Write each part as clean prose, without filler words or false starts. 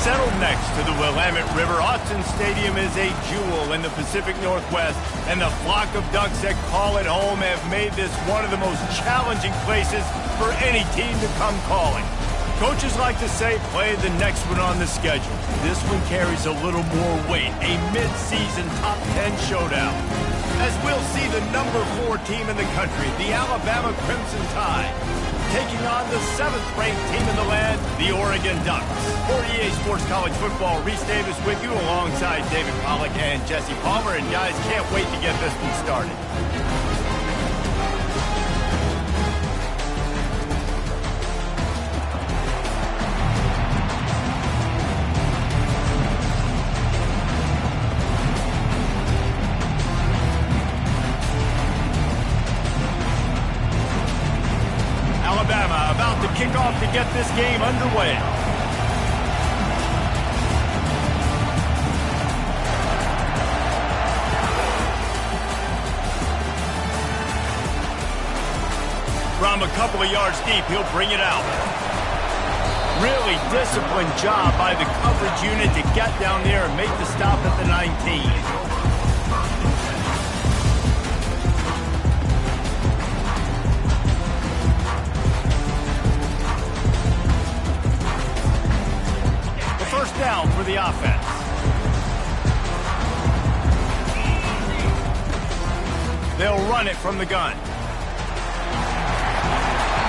Settled next to the Willamette River, Autzen Stadium is a jewel in the Pacific Northwest, and the flock of Ducks that call it home have made this one of the most challenging places for any team to come calling. Coaches like to say, play the next one on the schedule. This one carries a little more weight, a mid-season top 10 showdown. As we'll see the number 4 team in the country, the Alabama Crimson Tide, taking on the 7th-ranked team in the land, the Oregon Ducks. For EA Sports College Football, Reese Davis with you alongside David Pollack and Jesse Palmer. And guys, can't wait to get this one started. Alabama about to kick off to get this game underway. From a couple of yards deep, he'll bring it out. Really disciplined job by the coverage unit to get down there and make the stop at the 19. Down for the offense. They'll run it from the gun.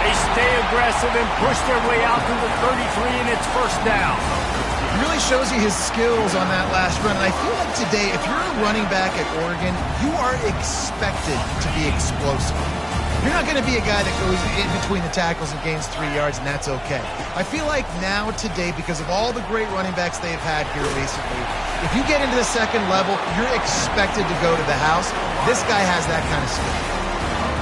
They stay aggressive and push their way out to the 33, and it's first down. It really shows you his skills on that last run. And I feel like today, if you're a running back at Oregon, you are expected to be explosive. You're not going to be a guy that goes in between the tackles and gains 3 yards, and that's okay. I feel like now, today, because of all the great running backs they've had here recently, if you get into the second level, you're expected to go to the house. This guy has that kind of skill.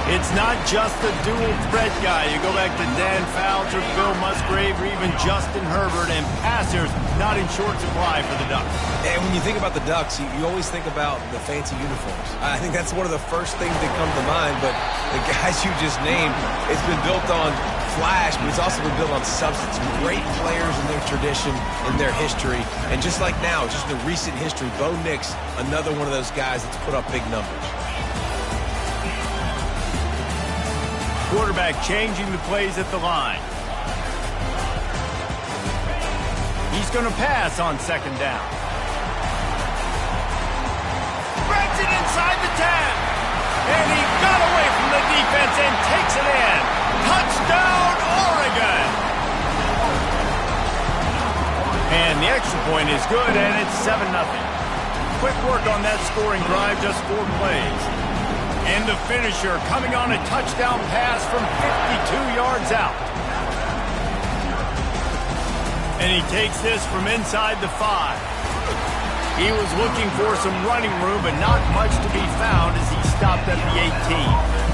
It's not just the dual threat guy. You go back to Dan Fouts or Bill Musgrave or even Justin Herbert, and passers not in short supply for the Ducks. And when you think about the Ducks, you always think about the fancy uniforms. I think that's one of the first things that come to mind, but the guys you just named, it's been built on flash, but it's also been built on substance. Great players in their tradition, in their history, and just like now, just in the recent history, Bo Nix, another one of those guys that's put up big numbers. Quarterback changing the plays at the line. He's going to pass on second down. Spreads it inside the 10. And he got away from the defense and takes it in. Touchdown, Oregon! And the extra point is good, and it's 7-0. Quick work on that scoring drive, just 4 plays. And the finisher coming on a touchdown pass from 52 yards out. And he takes this from inside the 5. He was looking for some running room, but not much to be found as he stopped at the 18.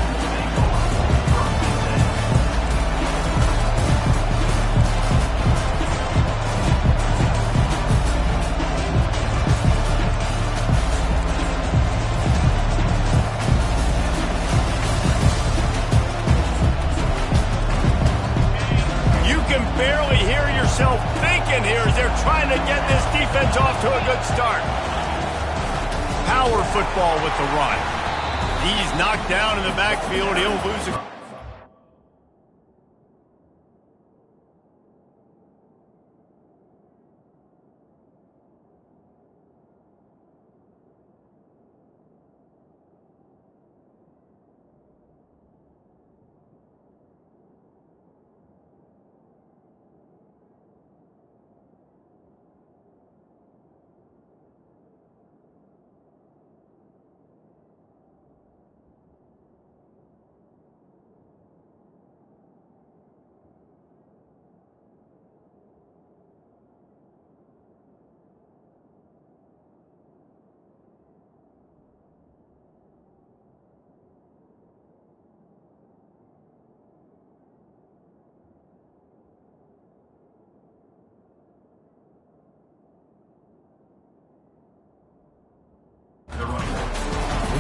Barely hear yourself thinking here as they're trying to get this defense off to a good start. Power football with the run. He's knocked down in the backfield. He'll lose it.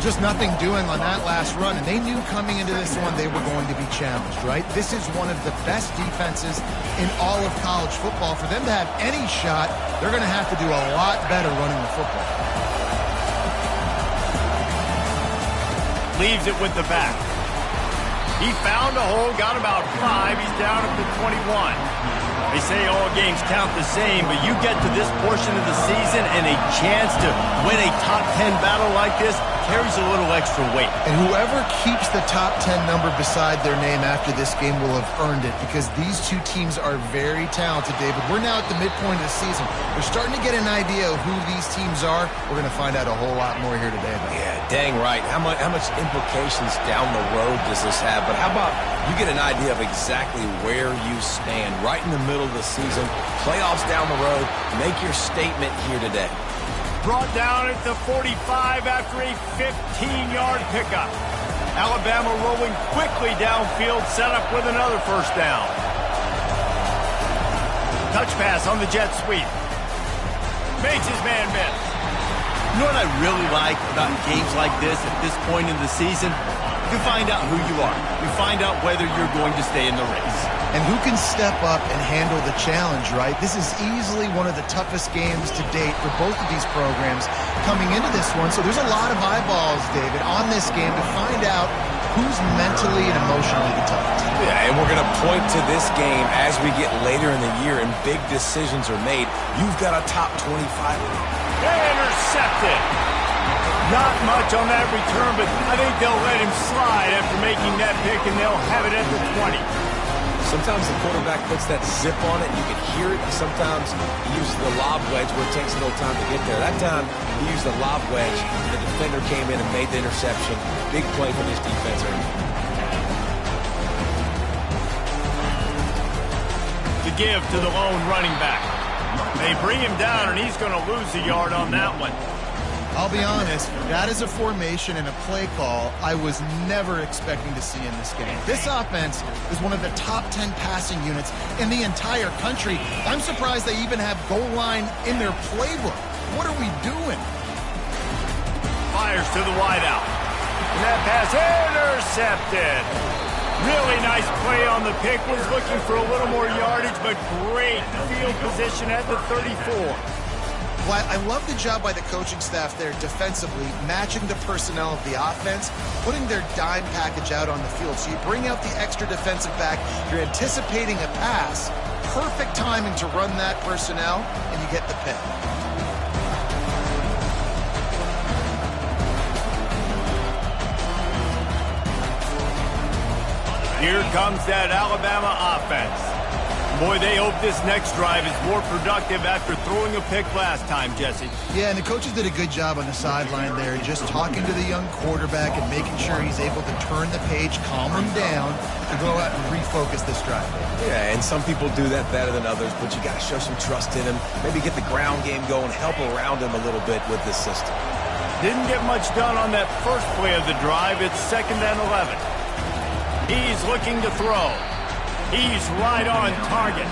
just nothing doing on that last run, and they knew coming into this one they were going to be challenged, right? This is one of the best defenses in all of college football. For them to have any shot, they're going to have to do a lot better running the football. Leaves it with the back. He found a hole, got about 5. He's down at the 21. They say all games count the same, but you get to this portion of the season and a chance to win a top 10 battle like this carries a little extra weight. And whoever keeps the top 10 number beside their name after this game will have earned it, because these two teams are very talented, David. We're now at the midpoint of the season. We're starting to get an idea of who these teams are. We're going to find out a whole lot more here today, though. Yeah, dang right. How much implications down the road does this have? But how about you get an idea of exactly where you stand right in the middle of the season, playoffs down the road, make your statement here today. Brought down at the 45 after a 15-yard pickup. Alabama rolling quickly downfield, set up with another first down. Touch pass on the jet sweep. Makes his man miss. You know what I really like about games like this at this point in the season? You find out who you are. You find out whether you're going to stay in the race. And who can step up and handle the challenge, right? This is easily one of the toughest games to date for both of these programs coming into this one. So there's a lot of eyeballs, David, on this game to find out who's mentally and emotionally the toughest. Yeah, and we're going to point to this game as we get later in the year and big decisions are made. You've got a top 25. Intercepted. Not much on that return, but I think they'll let him slide after making that pick, and they'll have it at the 20. Sometimes the quarterback puts that zip on it. You can hear it. Sometimes he uses the lob wedge where it takes a little time to get there. That time, he used the lob wedge. The defender came in and made the interception. Big play for this defense. To give to the lone running back. They bring him down, and he's going to lose a yard on that one. I'll be honest, that is a formation and a play call I was never expecting to see in this game. This offense is one of the top 10 passing units in the entire country. I'm surprised they even have goal line in their playbook. What are we doing? Fires to the wideout. And that pass intercepted. Really nice play on the pick. Was looking for a little more yardage, but great field position at the 34. Well, I love the job by the coaching staff there defensively, matching the personnel of the offense, putting their dime package out on the field. So you bring out the extra defensive back, you're anticipating a pass, perfect timing to run that personnel, and you get the pick. Here comes that Alabama offense. Boy, they hope this next drive is more productive after throwing a pick last time, Jesse. Yeah, and the coaches did a good job on the sideline there, just talking to the young quarterback and making sure he's able to turn the page, calm him down, to go out and refocus this drive. Yeah, and some people do that better than others, but you got to show some trust in him, maybe get the ground game going, help around him a little bit with this system. Didn't get much done on that first play of the drive. It's 2nd and 11. He's looking to throw. He's right on target.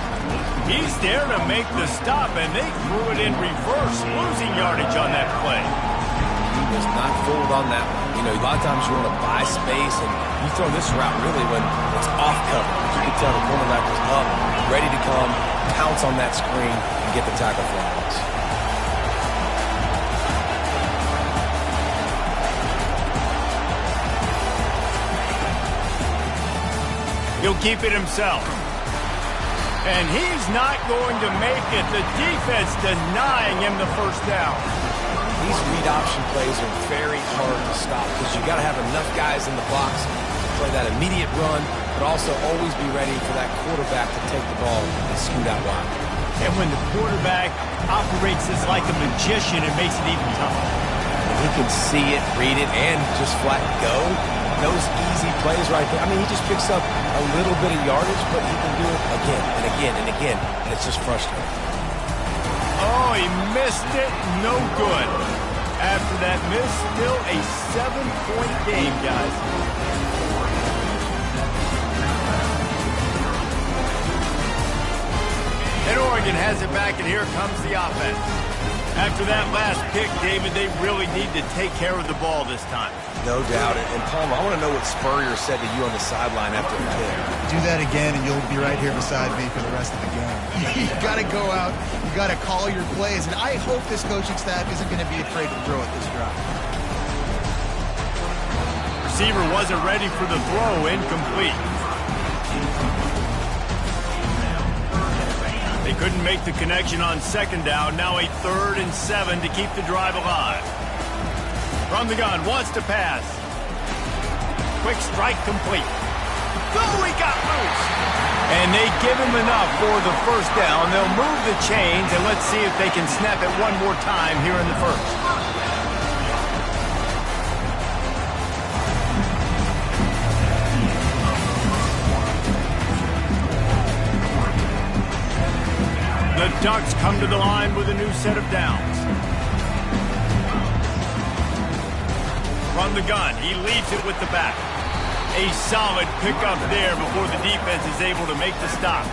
He's there to make the stop, and they threw it in reverse, losing yardage on that play. He was not fooled on that one. You know, a lot of times you want to buy space, and you throw this route really when it's off coverage. You can tell the cornerback was up, ready to come, pounce on that screen, and get the tackle for a loss. He'll keep it himself. And he's not going to make it. The defense denying him the first down. These read option plays are very hard to stop because you got to have enough guys in the box to play that immediate run, but also always be ready for that quarterback to take the ball and scoot out wide. And when the quarterback operates as like a magician, it makes it even tougher. He can see it, read it, and just flat go. Those easy plays right there. I mean, he just picks up a little bit of yardage, but he can do it again and again and again, and it's just frustrating. Oh, he missed it. No good. After that miss, still a 7-point game, guys. And Oregon has it back, and here comes the offense. After that last pick, David, they really need to take care of the ball this time. No doubt. And Palmer, I want to know what Spurrier said to you on the sideline after the pick. Do that again, and you'll be right here beside me for the rest of the game. You got to go out. You got to call your plays, and I hope this coaching staff isn't going to be afraid to throw at this drive. Receiver wasn't ready for the throw, incomplete. They couldn't make the connection on second down. Now a 3rd and 7 to keep the drive alive. From the gun, wants to pass. Quick strike complete. Oh, he got loose. And they give him enough for the first down. They'll move the chains, and let's see if they can snap it one more time here in the first. The Ducks come to the line with a new set of downs. From the gun, he leads it with the back. A solid pickup there before the defense is able to make the stop.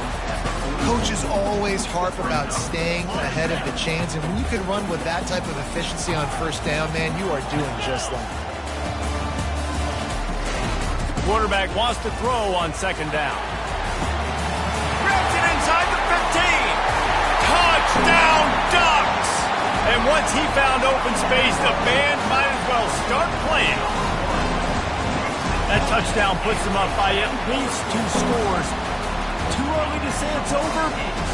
Coaches always harp about staying ahead of the chains, and when you can run with that type of efficiency on first down, man, you are doing just that. Quarterback wants to throw on second down. Grabs it inside the 15. Touchdown, Ducks! And once he found open space, the band might as well start playing. That touchdown puts them up by at least 2 scores. Too early to say it's over?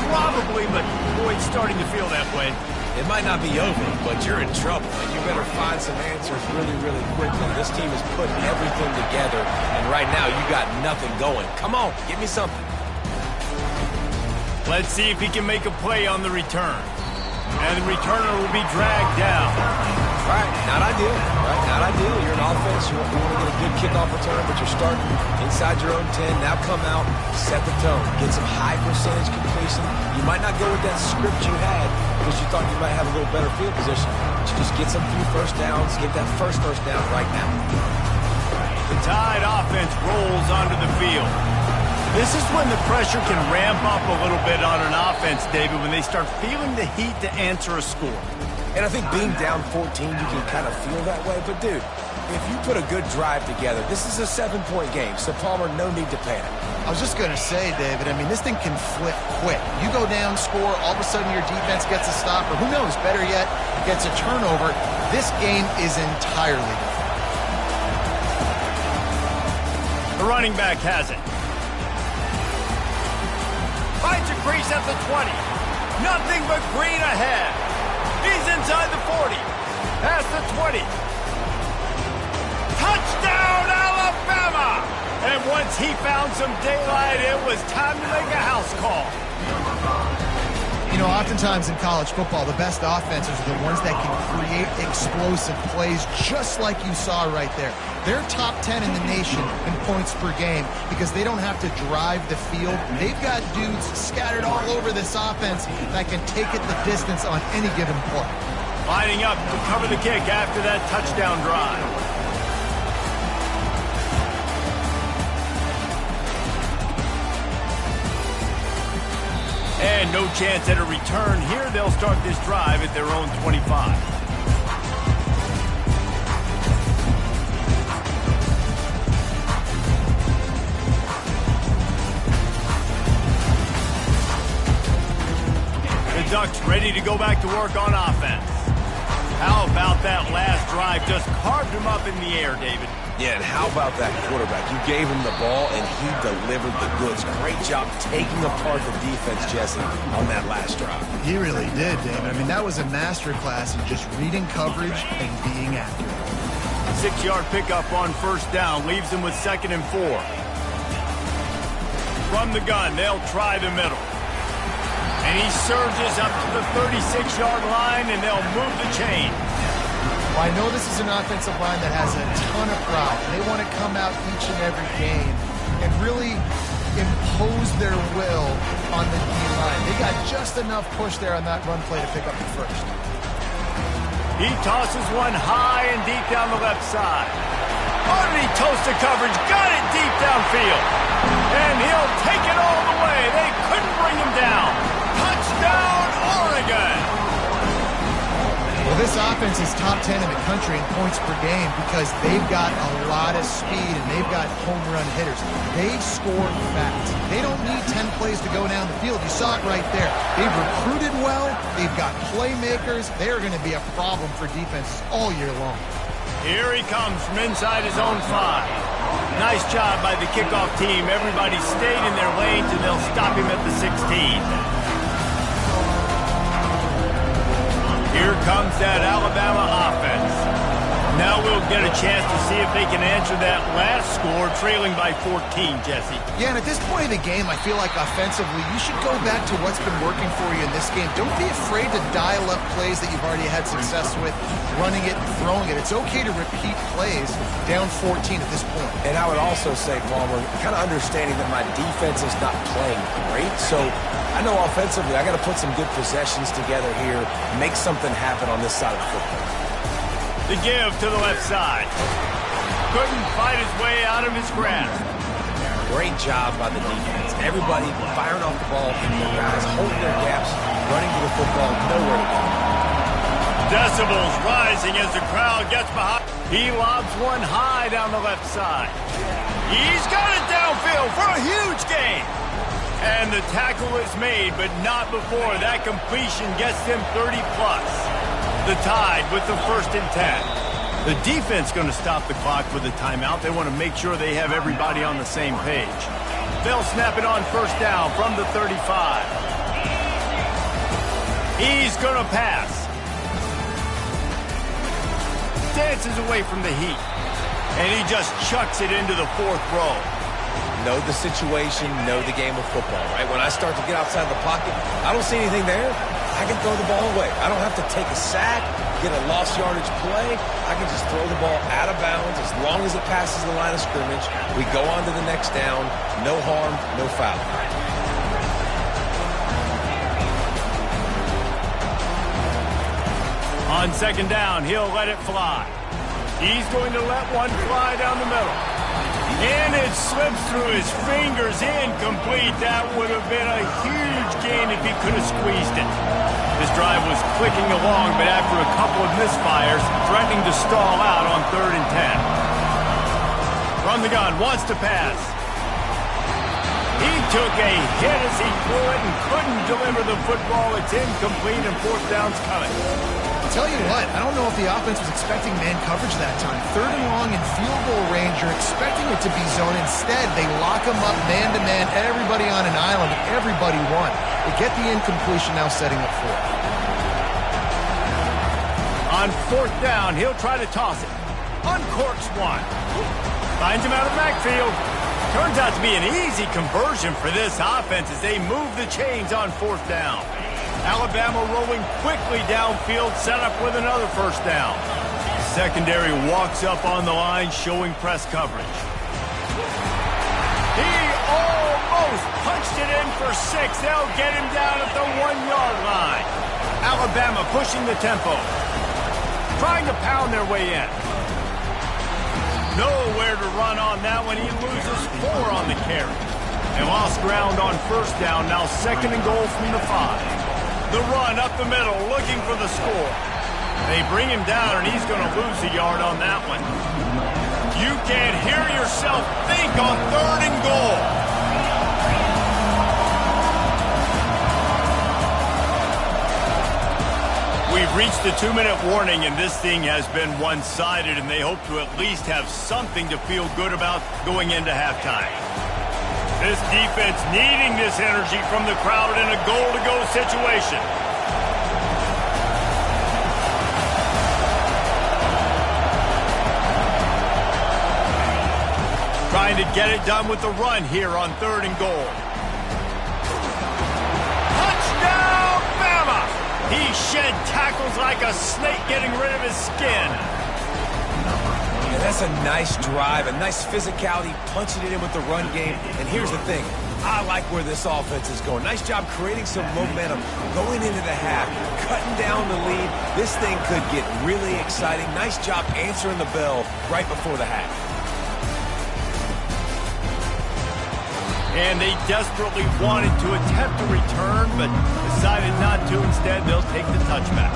Probably, but boy, it's starting to feel that way. It might not be over, but you're in trouble, and you better find some answers really, really quickly. This team is putting everything together, and right now you got nothing going. Come on, give me something. Let's see if he can make a play on the return. And the returner will be dragged down. Right, not ideal. Right, not ideal. You're an offense. You want to get a good kickoff return, but you're starting inside your own 10. Now come out, set the tone, get some high percentage completion. You might not go with that script you had because you thought you might have a little better field position. But you just get some few first downs, get that first down right now. The Tide offense rolls onto the field. This is when the pressure can ramp up a little bit on an offense, David, when they start feeling the heat to answer a score. And I think being down 14, you can kind of feel that way. But, dude, if you put a good drive together, this is a 7-point game, so Palmer, no need to panic. I was just going to say, David, I mean, this thing can flip quick. You go down, score, all of a sudden your defense gets a stop, or who knows, better yet, gets a turnover. This game is entirely different. The running back has it. Finds a crease at the 20. Nothing but green ahead. He's inside the 40. Past the 20. Touchdown, Alabama! And once he found some daylight, it was time to make a house call. You know, oftentimes in college football, the best offenses are the ones that can create explosive plays just like you saw right there. They're top 10 in the nation in points per game because they don't have to drive the field. They've got dudes scattered all over this offense that can take it the distance on any given play. Lining up to cover the kick after that touchdown drive. And no chance at a return here. They'll start this drive at their own 25. The Ducks ready to go back to work on offense. How about that last drive? Just carved him up in the air, David. Yeah, and how about that quarterback? You gave him the ball, and he delivered the goods. Great job taking apart the defense, Jesse, on that last drive. He really did, David. I mean, that was a masterclass in just reading coverage and being accurate. 6-yard pickup on first down leaves them with 2nd and 4. From the gun, they'll try the middle. And he surges up to the 36-yard line, and they'll move the chain. Well, I know this is an offensive line that has a ton of pride. They want to come out each and every game and really impose their will on the D-line. They got just enough push there on that run play to pick up the first. He tosses one high and deep down the left side. Underneath toasted coverage, got it deep downfield. And he'll take it all the way. They couldn't bring him down. Touchdown, Oregon! defense is top 10 in the country in points per game because they've got a lot of speed and they've got home run hitters. They score fast. They don't need 10 plays to go down the field. You saw it right there. They've recruited well. They've got playmakers. They're going to be a problem for defenses all year long. Here he comes from inside his own 5. Nice job by the kickoff team. Everybody stayed in their lanes, and they'll stop him at the 16. Here comes that Alabama offense. Now we'll get a chance to see if they can answer that last score, trailing by 14, Jesse. Yeah, and at this point of the game, I feel like offensively, you should go back to what's been working for you in this game. Don't be afraid to dial up plays that you've already had success with, running it and throwing it. It's okay to repeat plays down 14 at this point. And I would also say, Palmer, kind of understanding that my defense is not playing great, so I know offensively I got to put some good possessions together here, make something happen on this side of the football. The give to the left side. Couldn't fight his way out of his grasp. Great job by the defense. Everybody firing off the ball, their guys holding their gaps, running to the football, nowhere to go. Decibels rising as the crowd gets behind. He lobs one high down the left side. He's got it downfield for a huge gain. And the tackle is made, but not before that completion gets them 30-plus. The Tide with the 1st and 10. The defense going to stop the clock with a timeout. They want to make sure they have everybody on the same page. They'll snap it on 1st down from the 35. He's going to pass. Dances away from the heat. And he just chucks it into the 4th row. Know the situation, know the game of football, right? When I start to get outside the pocket, I don't see anything there. I can throw the ball away. I don't have to take a sack, get a lost yardage play. I can just throw the ball out of bounds as long as it passes the line of scrimmage. We go on to the next down. No harm, no foul. On 2nd down, he'll let it fly. He's going to let one fly down the middle. And it slips through his fingers, incomplete. That would have been a huge gain if he could have squeezed it. This drive was clicking along, but after a couple of misfires, threatening to stall out on 3rd and 10. From the gun, wants to pass. He took a hit as he threw it and couldn't deliver the football. It's incomplete and 4th down's coming. Tell you what, I don't know if the offense was expecting man coverage that time. 3rd and long in field goal range, you're expecting it to be zone. Instead, they lock them up man-to-man, everybody on an island, and everybody won. They get the incompletion, now setting up 4th. On 4th down, he'll try to toss it. Uncorks one. Finds him out of the backfield. Turns out to be an easy conversion for this offense as they move the chains on 4th down. Alabama rolling quickly downfield, set up with another 1st down. Secondary walks up on the line, showing press coverage. He almost punched it in for 6. They'll get him down at the 1-yard line. Alabama pushing the tempo, trying to pound their way in. Nowhere to run on that one. He loses 4 on the carry. They lost ground on 1st down, now 2nd and goal from the 5. The run up the middle, looking for the score. They bring him down, and he's going to lose a yard on that one. You can hear yourself think on 3rd and goal. We've reached the 2-minute warning, and this thing has been one-sided, and they hope to at least have something to feel good about going into halftime. This defense needing this energy from the crowd in a goal-to-go situation. Trying to get it done with the run here on 3rd and goal. Touchdown, Bama! He shed tackles like a snake getting rid of his skin. Yeah, that's a nice drive, a nice physicality, punching it in with the run game. And here's the thing. I like where this offense is going. Nice job creating some momentum going into the half, cutting down the lead. This thing could get really exciting. Nice job answering the bell right before the half. And they desperately wanted to attempt a return, but decided not to. Instead, they'll take the touchback.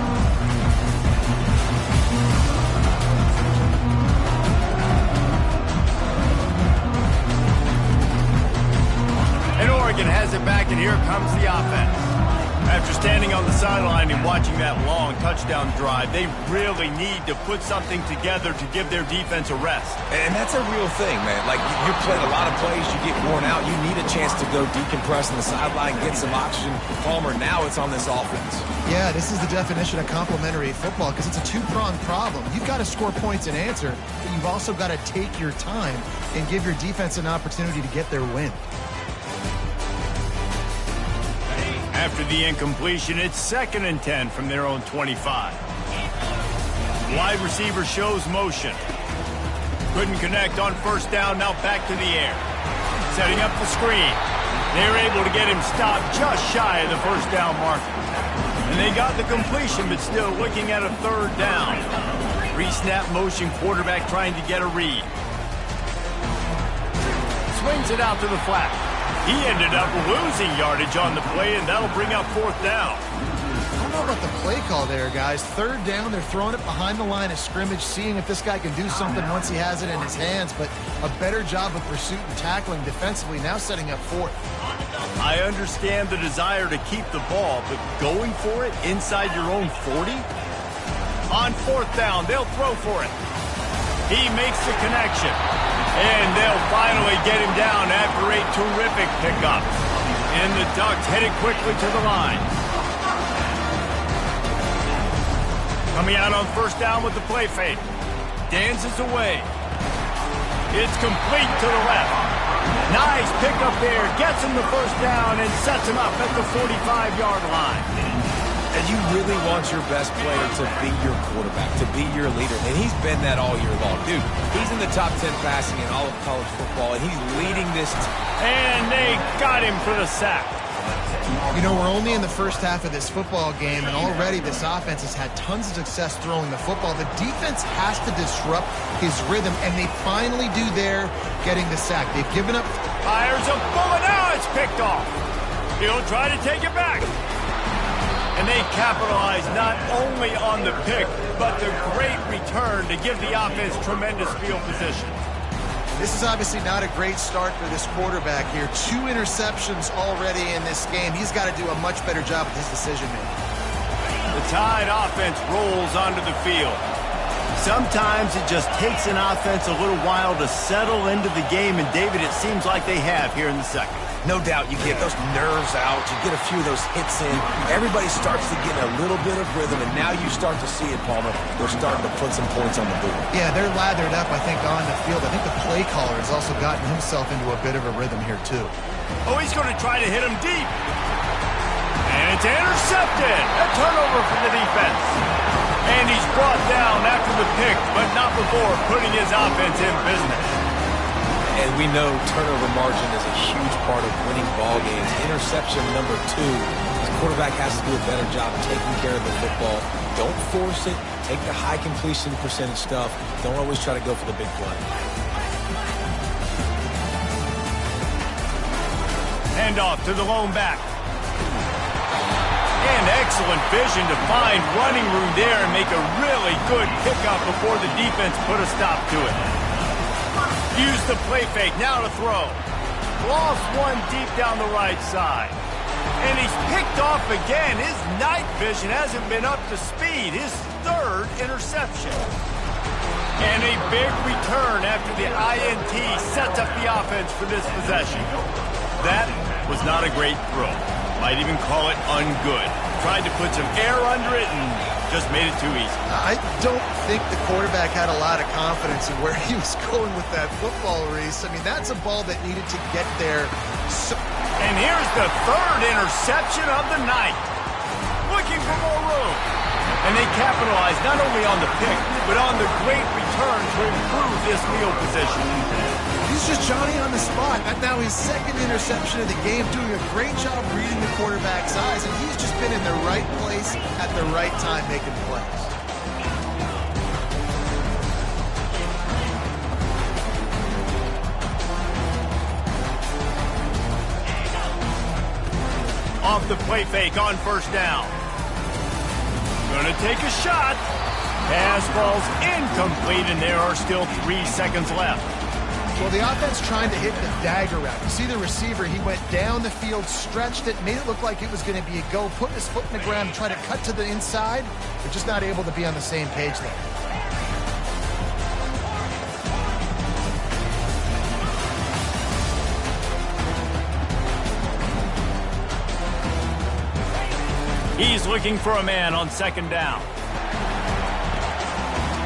Oregon has it back, and here comes the offense. After standing on the sideline and watching that long touchdown drive, they really need to put something together to give their defense a rest. And that's a real thing, man. Like, you played a lot of plays, you get worn out, you need a chance to go decompress on the sideline, get some oxygen. Palmer, now it's on this offense. Yeah, this is the definition of complementary football because it's a two-pronged problem. You've got to score points and answer, but you've also got to take your time and give your defense an opportunity to get their win. After the incompletion, it's 2nd and 10 from their own 25. Wide receiver shows motion. Couldn't connect on first down, now back to the air. Setting up the screen. They were able to get him stopped just shy of the first down marker. And they got the completion, but still looking at a 3rd down. Pre-snap motion, quarterback trying to get a read. Swings it out to the flat. He ended up losing yardage on the play, and that'll bring up 4th down. I don't know about the play call there, guys. 3rd down, they're throwing it behind the line of scrimmage, seeing if this guy can do something once he has it in his hands, but a better job of pursuit and tackling defensively, now setting up 4th. I understand the desire to keep the ball, but going for it inside your own 40? On 4th down, they'll throw for it. He makes the connection. And they'll finally get him down after a terrific pickup. And the Ducks headed quickly to the line. Coming out on 1st down with the play fake. Dances away. It's complete to the left. Nice pickup there. Gets him the 1st down and sets him up at the 45-yard line. And you really want your best player to be your quarterback, to be your leader. And he's been that all year long. Dude, he's in the top 10 passing in all of college football, and he's leading this. And they got him for the sack. You know, we're only in the first half of this football game, and already this offense has had tons of success throwing the football. The defense has to disrupt his rhythm, and they finally do there, getting the sack. They've given up. Fires a bullet. Now it's picked off. He'll try to take it back. And they capitalize not only on the pick, but the great return to give the offense tremendous field position. This is obviously not a great start for this quarterback here. 2 interceptions already in this game. He's got to do a much better job with his decision-making. The Tide offense rolls onto the field. Sometimes it just takes an offense a little while to settle into the game, and David, it seems like they have here in the 2nd. No doubt you get those nerves out, you get a few of those hits in. Everybody starts to get a little bit of rhythm, and now you start to see it, Palmer. They're starting to put some points on the board. Yeah, they're lathered up, I think, on the field. I think the play caller has also gotten himself into a bit of a rhythm here, too. Oh, he's going to try to hit him deep. And it's intercepted. A turnover for the defense. And he's brought down after the pick, but not before putting his offense in business. And we know turnover margin is a huge part of winning ball games. Interception number 2. The quarterback has to do a better job of taking care of the football. Don't force it. Take the high completion percentage stuff. Don't always try to go for the big play. Handoff to the lone back. And excellent vision to find running room there and make a really good pickup before the defense put a stop to it. Use the play fake, now to throw. Lost one deep down the right side. And he's picked off again. His night vision hasn't been up to speed. His 3rd interception. And a big return after the INT sets up the offense for this possession. That was not a great throw. Might even call it ungood. Tried to put some air under it and just made it too easy. I don't think the quarterback had a lot of confidence in where he was going with that football, Reese. I mean, that's a ball that needed to get there. And here's the 3rd interception of the night. Looking for more room. And they capitalize not only on the pick, but on the great return to improve this field position. He's just Johnny on the spot. That's now his 2nd interception of the game, doing a great job reading the quarterback's eyes, and he's just been in the right place at the right time making plays. Off the play fake on 1st down. Gonna take a shot. Pass falls incomplete, and there are still 3 seconds left. Well, the offense trying to hit the dagger route. You see the receiver, he went down the field, stretched it, made it look like it was going to be a go, put his foot in the ground, try to cut to the inside. They're just not able to be on the same page there. He's looking for a man on second down.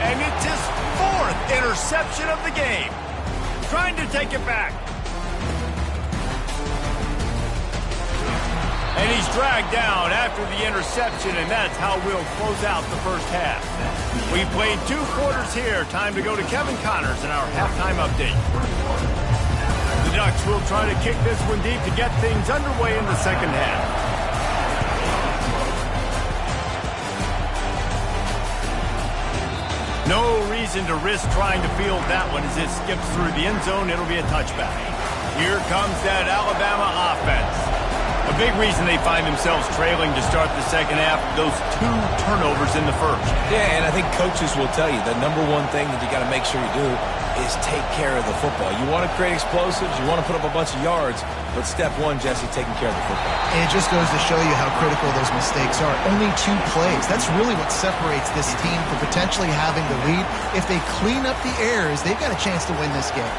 And it's his 4th interception of the game. Trying to take it back. And he's dragged down after the interception, and that's how we'll close out the first half. We played 2 quarters here. Time to go to Kevin Connors in our halftime update. The Ducks will try to kick this one deep to get things underway in the second half. No reason to risk trying to field that one as it skips through the end zone. It'll be a touchback. Here comes that Alabama offense. A big reason they find themselves trailing to start the second half, those 2 turnovers in the first. Yeah, and I think coaches will tell you the number one thing that you got to make sure you do is take care of the football. You want to create explosives, you want to put up a bunch of yards, but step 1, Jesse, taking care of the football. And it just goes to show you how critical those mistakes are. Only 2 plays. That's really what separates this team from potentially having the lead. If they clean up the errors, they've got a chance to win this game.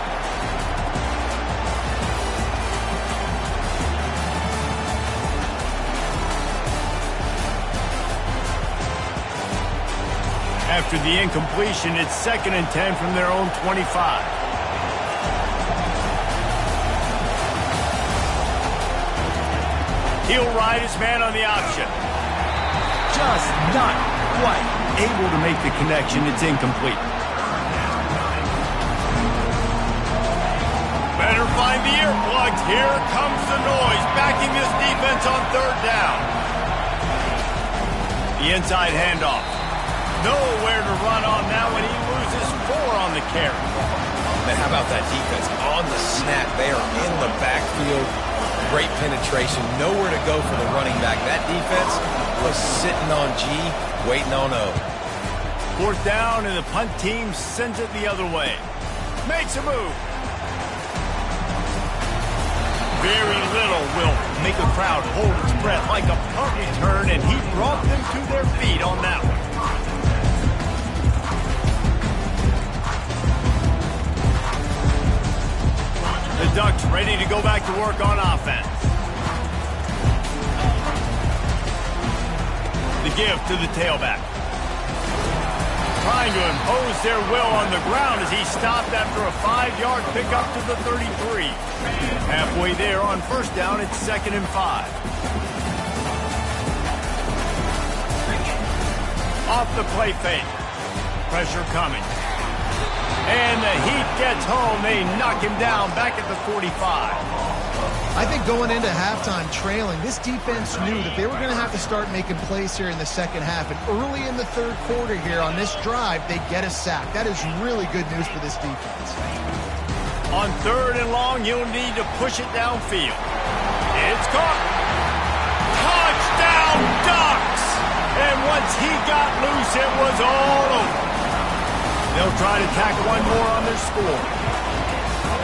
After the incompletion, it's 2nd and 10 from their own 25. He'll ride his man on the option. Just not quite able to make the connection. It's incomplete. Better find the earplugs. Here comes the noise, backing this defense on 3rd down. The inside handoff. Nowhere to run on now, and he loses 4 on the carry. Man, how about that defense? On the snap, they are in the backfield. Great penetration. Nowhere to go for the running back. That defense was sitting on G, waiting on O. 4th down, and the punt team sends it the other way. Makes a move. Very little will make a crowd hold its breath like a punt return, and he brought them to their feet on that one. The Ducks ready to go back to work on offense. The give to the tailback. Trying to impose their will on the ground as he stopped after a 5-yard pickup to the 33. Halfway there on 1st down, it's 2nd and 5. Off the play fake. Pressure coming. And the Heat gets home. They knock him down back at the 45. I think going into halftime trailing, this defense knew that they were going to have to start making plays here in the second half. And early in the 3rd quarter here on this drive, they get a sack. That is really good news for this defense. On 3rd and long, you'll need to push it downfield. It's caught. Touchdown, Ducks! And once he got loose, it was all over. They'll try to tack 1 more on their score.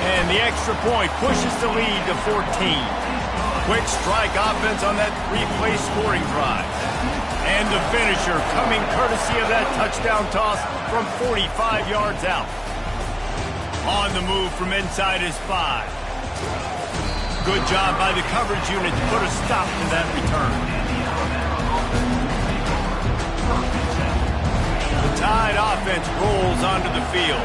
And the extra point pushes the lead to 14. Quick strike offense on that 3-play scoring drive. And the finisher coming courtesy of that touchdown toss from 45 yards out. On the move from inside his 5. Good job by the coverage unit to put a stop to that return. The Tide offense rolls onto the field.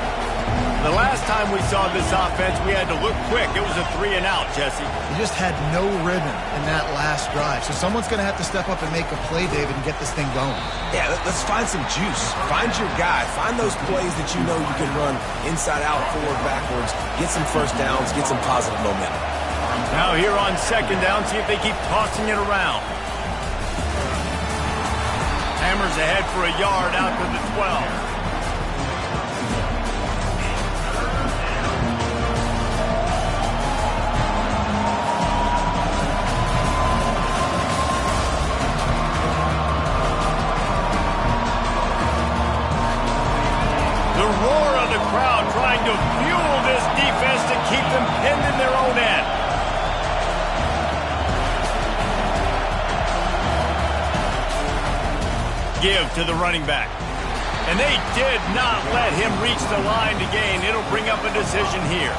The last time we saw this offense, we had to look quick. It was a 3-and-out, Jesse. They just had no rhythm in that last drive. So someone's going to have to step up and make a play, David, and get this thing going. Yeah, let's find some juice. Find your guy. Find those plays that you know you can run inside out, forward, backwards. Get some 1st downs. Get some positive momentum. Now here on 2nd down, see if they keep tossing it around. Hammers ahead for a yard out to the 12. The roar of the crowd trying trying to fuel this defense to keep them pinned in their own end. Give to the running back. And they did not let him reach the line to gain. It'll bring up a decision here.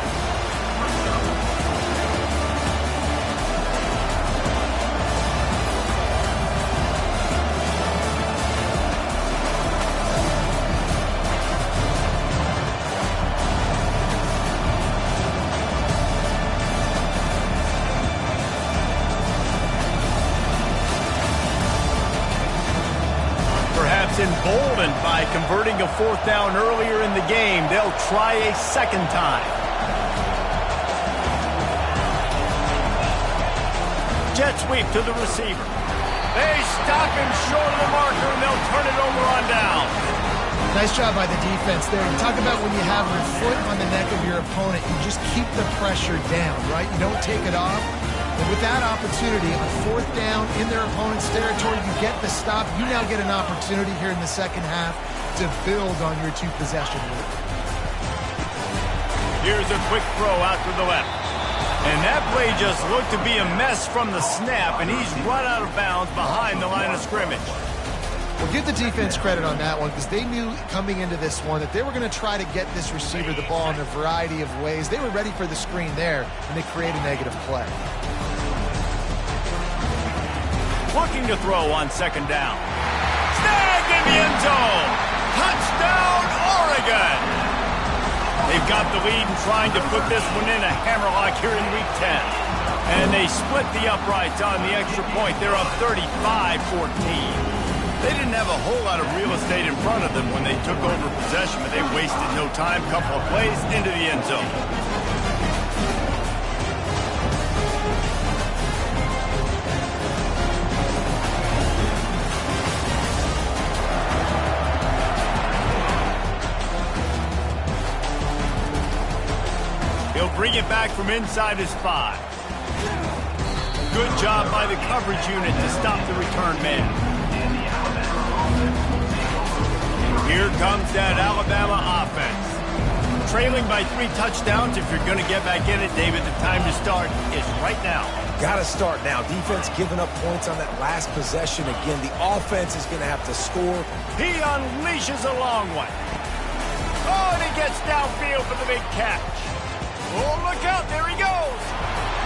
Emboldened by converting a fourth down earlier in the game, they'll try a second time. Jet sweep to the receiver. They stop him short of the marker, and they'll turn it over on down. Nice job by the defense there. You talk about when you have your foot on the neck of your opponent, you just keep the pressure down, right? You don't take it off. And with that opportunity on fourth down in their opponent's territory, you get the stop. You now get an opportunity here in the second half to build on your two-possession lead. Here's a quick throw out to the left. And that play just looked to be a mess from the snap, and he's run out of bounds behind the line of scrimmage. Well, give the defense credit on that one because they knew coming into this one that they were going to try to get this receiver the ball in a variety of ways. They were ready for the screen there, and they create a negative play. Looking to throw on second down. Snagged in the end zone. Touchdown, Oregon. They've got the lead and trying to put this one in a hammerlock here in Week 10. And they split the uprights on the extra point. They're up 35-14. They didn't have a whole lot of real estate in front of them when they took over possession, but they wasted no time. Couple of plays into the end zone. He'll bring it back from inside his 5. Good job by the coverage unit to stop the return man. Here comes that Alabama offense. Trailing by 3 touchdowns. If you're going to get back in it, David, the time to start is right now. Got to start now. Defense giving up points on that last possession. Again, the offense is going to have to score. He unleashes a long one. Oh, and he gets downfield for the big catch. Oh, look out, there he goes.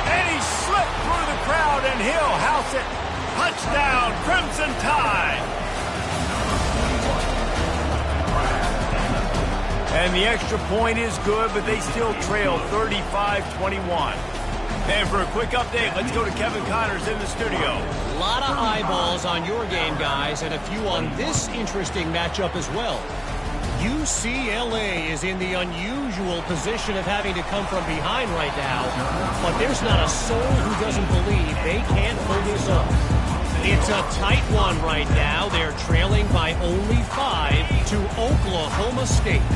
And he slipped through the crowd, and he'll house it. Touchdown, Crimson Tide. And the extra point is good, but they still trail 35-21. And for a quick update, let's go to Kevin Connors in the studio. A lot of eyeballs on your game, guys, and a few on this interesting matchup as well. UCLA is in the unusual position of having to come from behind right now, but there's not a soul who doesn't believe they can't pull this off. It's a tight one right now. They're trailing by only 5 to Oklahoma State.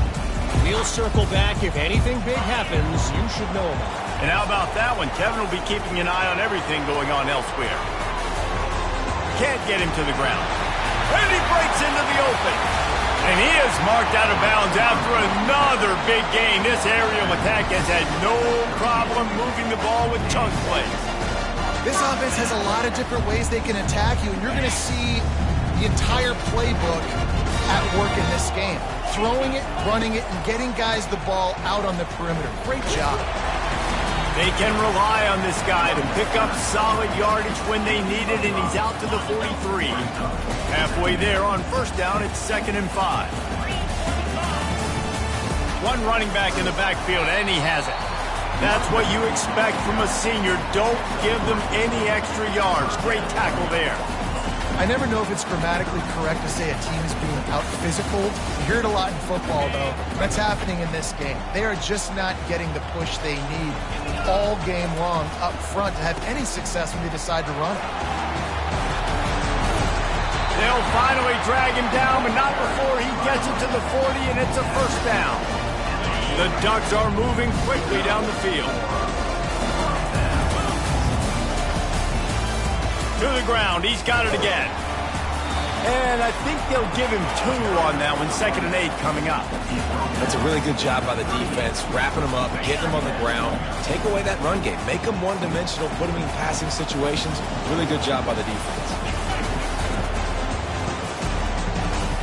We'll circle back. If anything big happens, you should know about it. And how about that one? Kevin will be keeping an eye on everything going on elsewhere. Can't get him to the ground. And he breaks into the open. And he is marked out of bounds after another big gain. This aerial attack has had no problem moving the ball with chunk plays. This offense has a lot of different ways they can attack you, and you're going to see the entire playbook at work in this game. Throwing it, running it, and getting guys the ball out on the perimeter. Great job. They can rely on this guy to pick up solid yardage when they need it, and he's out to the 43. Halfway there on first down, it's 2nd and 5. One running back in the backfield, and he has it. That's what you expect from a senior. Don't give them any extra yards. Great tackle there. I never know if it's grammatically correct to say a team is being out-physical. You hear it a lot in football, though. That's happening in this game. They are just not getting the push they need all game long up front to have any success when they decide to run it. They'll finally drag him down, but not before he gets it to the 40, and it's a first down. The Ducks are moving quickly down the field. To the ground. He's got it again. And I think they'll give him 2 on that one, 2nd and 8 coming up. That's a really good job by the defense, wrapping them up, getting them on the ground. Take away that run game. Make them one-dimensional, put them in passing situations. Really good job by the defense.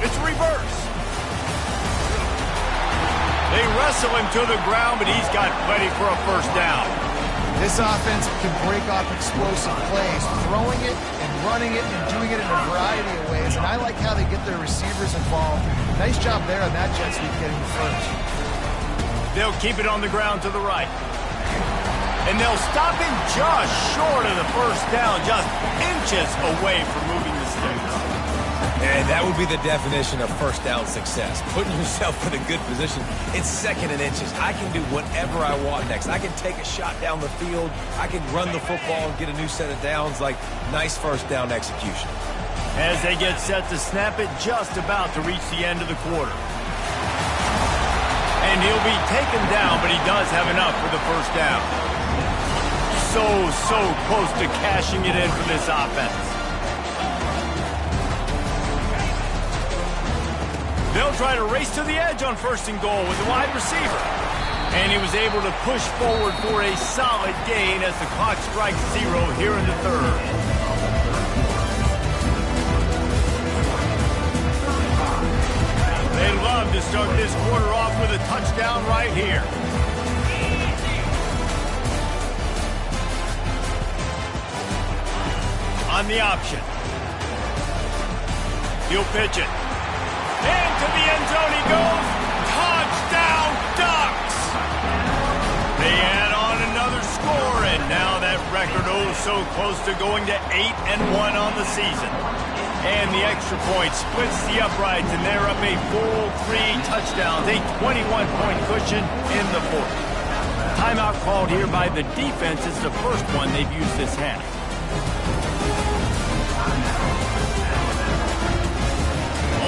It's reverse. They wrestle him to the ground, but he's got plenty for a first down. This offense can break off explosive plays, throwing it and running it and doing it in a variety of ways. And I like how they get their receivers involved. Nice job there on that jet sweep getting the first. They'll keep it on the ground to the right. And they'll stop him just short of the first down, just inches away from moving the sticks. And that would be the definition of first down success. Putting yourself in a good position. It's 2nd and inches. I can do whatever I want next. I can take a shot down the field. I can run the football and get a new set of downs. Like, nice first down execution. As they get set to snap it, just about to reach the end of the quarter. And he'll be taken down, but he does have enough for the first down. So close to cashing it in for this offense. They'll try to race to the edge on 1st and goal with the wide receiver. And he was able to push forward for a solid gain as the clock strikes 0 here in the 3rd. They love to start this quarter off with a touchdown right here. On the option. He'll pitch it. Into the end zone he goes. Touchdown, Ducks! They add on another score, and now that record so close to going to 8-1 on the season. And the extra point splits the uprights, and they're up a full 3 touchdowns, a 21-point cushion in the 4th. Timeout called here by the defense. It's the first one they've used this half.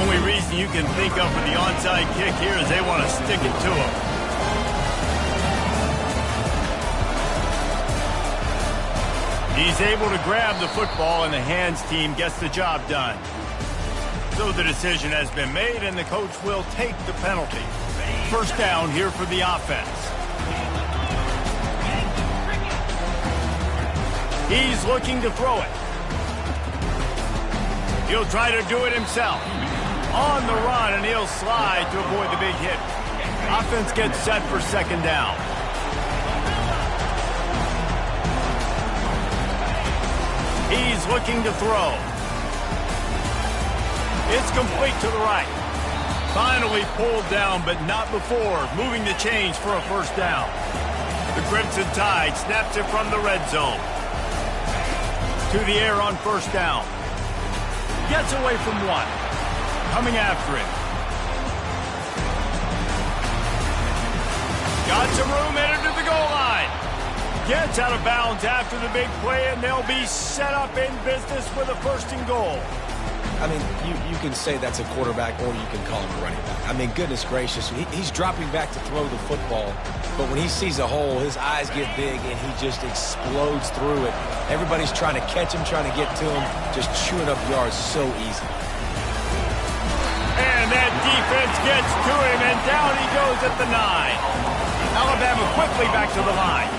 Only reason you can think of for the onside kick here is they want to stick it to him. He's able to grab the football, and the hands team gets the job done. So the decision has been made, and the coach will take the penalty. First down here for the offense. He's looking to throw it. He'll try to do it himself. On the run, and he'll slide to avoid the big hit. Offense gets set for 2nd down. He's looking to throw. It's complete to the right. Finally pulled down, but not before moving the chains for a first down. The Crimson Tide snaps it from the red zone. To the air on first down. Gets away from 1. Coming after it. Got some room, headed to the goal line. Gets out of bounds after the big play, and they'll be set up in business for the 1st and goal. I mean, you can say that's a quarterback, or you can call him a running back. I mean, goodness gracious, he's dropping back to throw the football, but when he sees a hole, his eyes get big, and he just explodes through it. Everybody's trying to catch him, trying to get to him, just chewing up yards so easy. And that defense gets to him, and down he goes at the 9. Alabama quickly back to the line.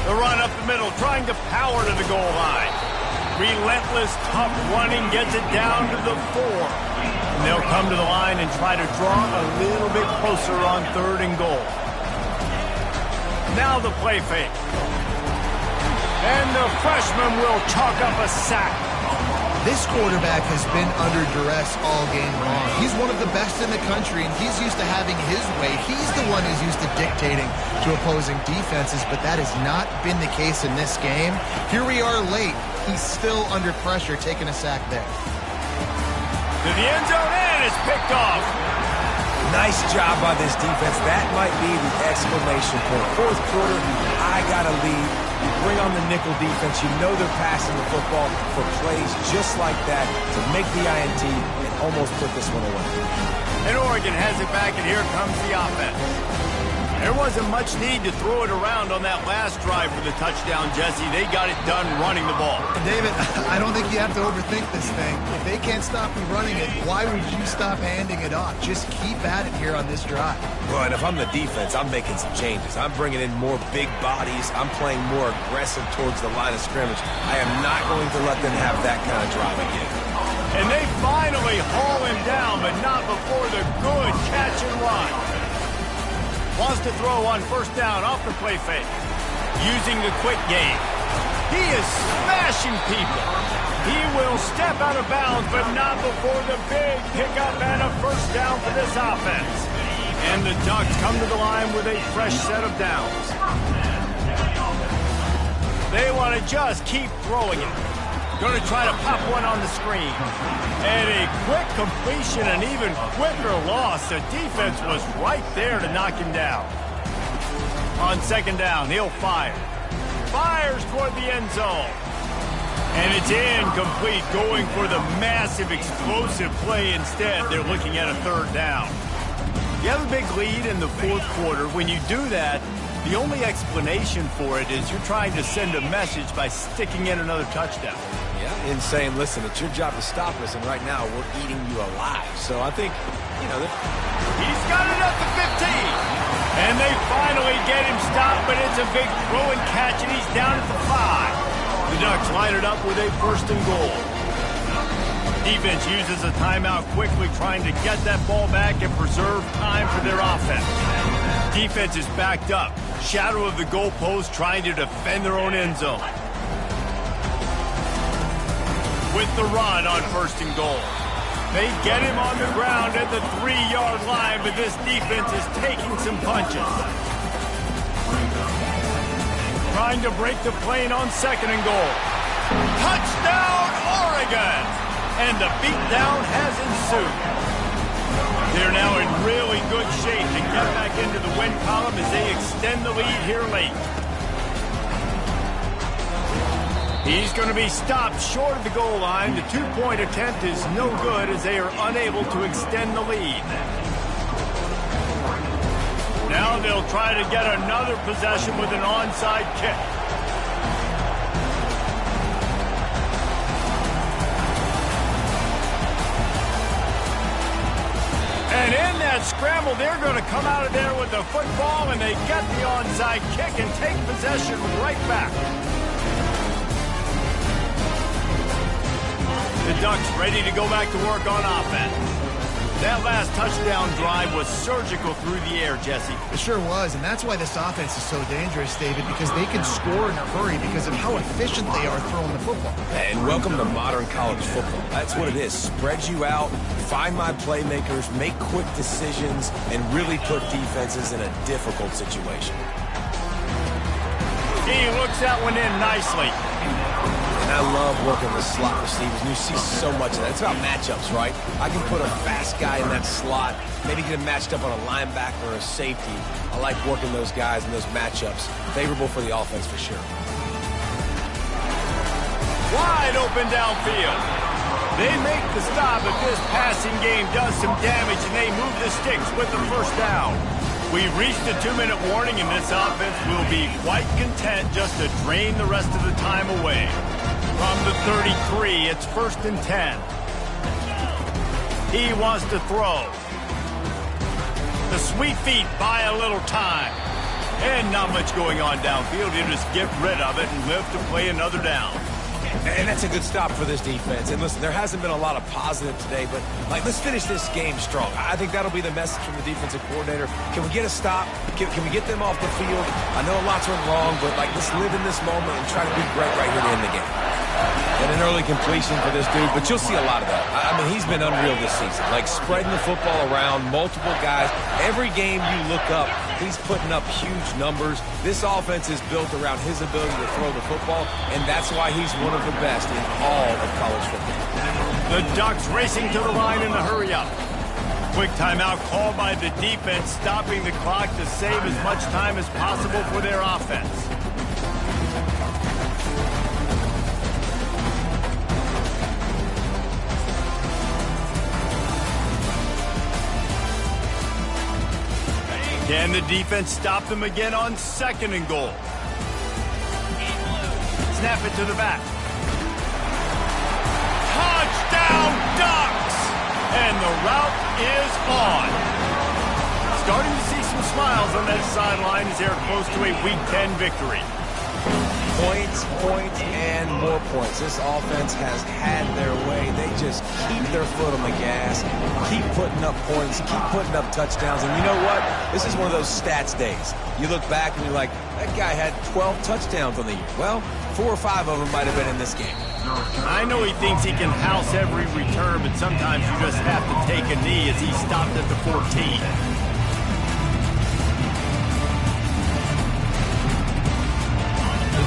The run up the middle, trying to power to the goal line. Relentless, tough running gets it down to the 4. And they'll come to the line and try to draw a little bit closer on 3rd and goal. Now the play fake. And the freshman will chalk up a sack. This quarterback has been under duress all game long. He's one of the best in the country, and he's used to having his way. He's the one who's used to dictating to opposing defenses, but that has not been the case in this game. Here we are late. He's still under pressure, taking a sack there. To the end zone, and it's picked off. Nice job by this defense. That might be the exclamation point. 4th quarter, I got a lead. You bring on the nickel defense. You know they're passing the football for plays just like that to make the INT and almost put this one away. And Oregon has it back, and here comes the offense. There wasn't much need to throw it around on that last drive for the touchdown, Jesse. They got it done running the ball. David, I don't think you have to overthink this thing. If they can't stop you running it, why would you stop handing it off? Just keep at it here on this drive. Well, and if I'm the defense, I'm making some changes. I'm bringing in more big bodies. I'm playing more aggressive towards the line of scrimmage. I am not going to let them have that kind of drive again. And they finally haul him down, but not before the good catch and run. Wants to throw on first down off the play fake. Using the quick game. He is smashing people. He will step out of bounds, but not before the big pickup and a first down for this offense. And the Ducks come to the line with a fresh set of downs. They want to just keep throwing it. Going to try to pop one on the screen. And a quick completion, an even quicker loss. The defense was right there to knock him down. On second down, he'll fire. Fires toward the end zone. And it's incomplete, going for the massive explosive play instead. They're looking at a third down. You have a big lead in the fourth quarter. When you do that, the only explanation for it is you're trying to send a message by sticking in another touchdown. Yeah, and saying, listen, it's your job to stop us, and right now we're eating you alive. So I think, you know, he's got it up to 15. And they finally get him stopped, but it's a big throw and catch, and he's down at the 5. The Ducks line it up with a first and goal. Defense uses a timeout quickly, trying to get that ball back and preserve time for their offense. Defense is backed up. Shadow of the goalpost, trying to defend their own end zone. With the run on first and goal. They get him on the ground at the 3-yard line, but this defense is taking some punches. Trying to break the plane on second and goal. Touchdown, Oregon! And the beatdown has ensued. They're now in really good shape to get back into the win column as they extend the lead here late. He's going to be stopped short of the goal line. The two-point attempt is no good as they are unable to extend the lead. Now they'll try to get another possession with an onside kick. And in that scramble, they're going to come out of there with the football, and they get the onside kick and take possession right back. The Ducks ready to go back to work on offense. That last touchdown drive was surgical through the air, Jesse. It sure was, and that's why this offense is so dangerous, David, because they can score in a hurry because of how efficient they are throwing the football. And welcome to modern college football. That's what it is. Spread you out, find my playmakers, make quick decisions, and really put defenses in a difficult situation. He looks that one in nicely. And I love working with slot receivers, and you see so much of that. It's about matchups, right? I can put a fast guy in that slot, maybe get him matched up on a linebacker or a safety. I like working those guys in those matchups. Favorable for the offense for sure. Wide open downfield. They make the stop, but this passing game does some damage, and they move the sticks with the first down. We've reached a 2-minute warning, and this offense will be quite content just to drain the rest of the time away. From the 33, it's first and 10. He wants to throw. The sweet feet buy a little time. And not much going on downfield. He'll just get rid of it and live to play another down. And that's a good stop for this defense. And listen, there hasn't been a lot of positive today, but let's finish this game strong. I think that'll be the message from the defensive coordinator. Can we get a stop? Can we get them off the field? I know a lot's went wrong, but let's live in this moment and try to be great right here to end the game. And an early completion for this dude, but you'll see a lot of that. I mean, he's been unreal this season. Spreading the football around, multiple guys. Every game you look up, he's putting up huge numbers. This offense is built around his ability to throw the football, and that's why he's one of the best in all of college football. The Ducks racing to the line in the hurry-up. Quick timeout called by the defense, stopping the clock to save as much time as possible for their offense. Can the defense stop them again on 2nd and goal? Snap it to the back. Touchdown Ducks! And the route is on. Starting to see some smiles on that sideline as they're close to a Week 10 victory. Points, and more points. This offense has had their way. They just keep their foot on the gas, keep putting up points, keep putting up touchdowns. And you know what? This is one of those stats days. You look back and you're like, that guy had 12 touchdowns on the year. Well, 4 or 5 of them might have been in this game. I know he thinks he can house every return, but sometimes you just have to take a knee as he stopped at the 14.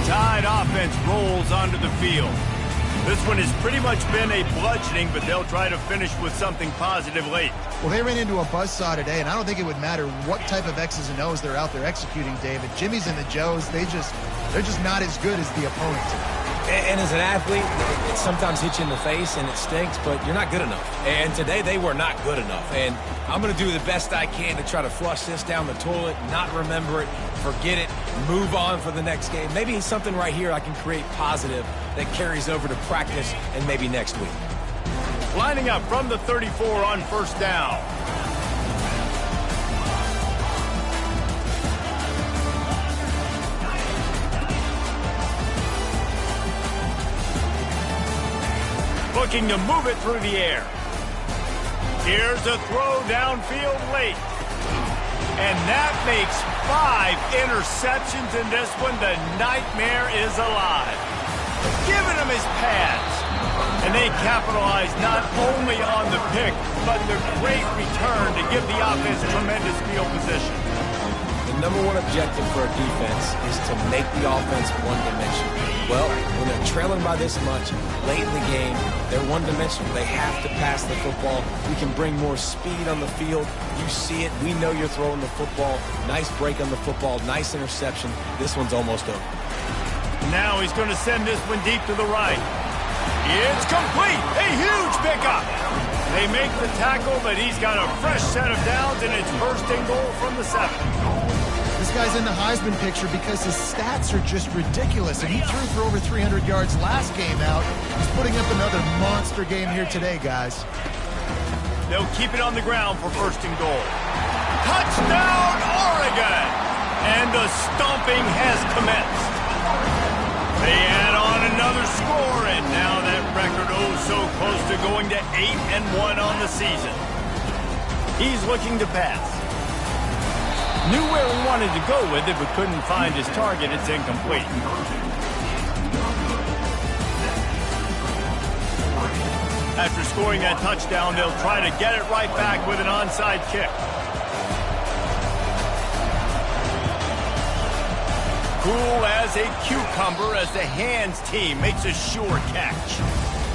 Tide offense rolls onto the field. This one has pretty much been a bludgeoning, but they'll try to finish with something positive late. Well, they ran into a buzzsaw today, and I don't think it would matter what type of X's and O's they're out there executing, David. Jimmy's and the Joes, they're just not as good as the opponent. And as an athlete, it sometimes hits you in the face and it stinks, but you're not good enough. And today they were not good enough. And I'm going to do the best I can to try to flush this down the toilet, not remember it, forget it, move on for the next game. Maybe something right here I can create positive that carries over to practice and maybe next week. Lining up from the 34 on 1st down. Looking to move it through the air. Here's a throw downfield late. And that makes 5 interceptions in this one. The nightmare is alive. Giving him his pads. And they capitalize not only on the pick, but the great return to give the offense tremendous field position. The number one objective for a defense is to make the offense one-dimensional. Well, when they're trailing by this much, late in the game, they're one-dimensional. They have to pass the football. We can bring more speed on the field. You see it. We know you're throwing the football. Nice break on the football. Nice interception. This one's almost over. Now he's going to send this one deep to the right. It's complete. A huge pickup. They make the tackle, but he's got a fresh set of downs, and it's 1st and goal from the 7. This guy's in the Heisman picture because his stats are just ridiculous, and he threw for over 300 yards last game out. He's putting up another monster game here today, guys. They'll keep it on the ground for 1st and goal. Touchdown, Oregon! And the stomping has commenced. They add on another score, and now that record so close to going to 8-1 on the season. He's looking to pass. Knew where he wanted to go with it, but couldn't find his target. It's incomplete. After scoring that touchdown, they'll try to get it right back with an onside kick. Cool as a cucumber as the hands team makes a sure catch.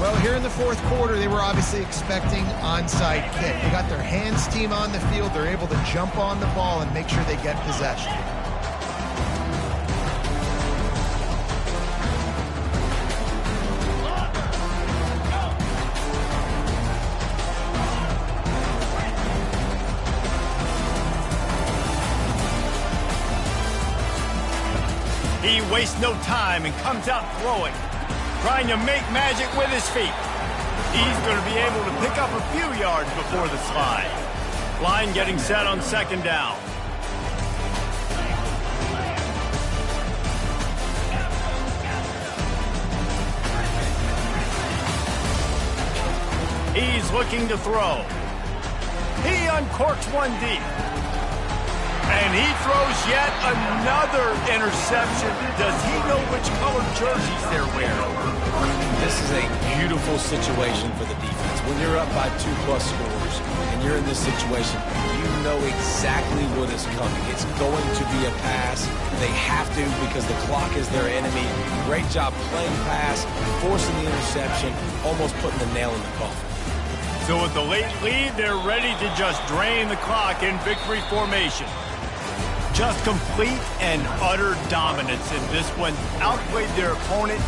Well, here in the 4th quarter, they were obviously expecting onside kick. They got their hands team on the field. They're able to jump on the ball and make sure they get possession. He wastes no time and comes out throwing, trying to make magic with his feet. He's going to be able to pick up a few yards before the slide. Line getting set on 2nd down. He's looking to throw. He uncorks one deep. And he throws yet another interception. Does he know which color jerseys they're wearing? This is a beautiful situation for the defense. When you're up by 2+ scores and you're in this situation, you know exactly what is coming. It's going to be a pass. They have to because the clock is their enemy. Great job playing pass, forcing the interception, almost putting the nail in the coffin. So with the late lead, they're ready to just drain the clock in victory formation. Just complete and utter dominance in this one. Outplayed their opponent.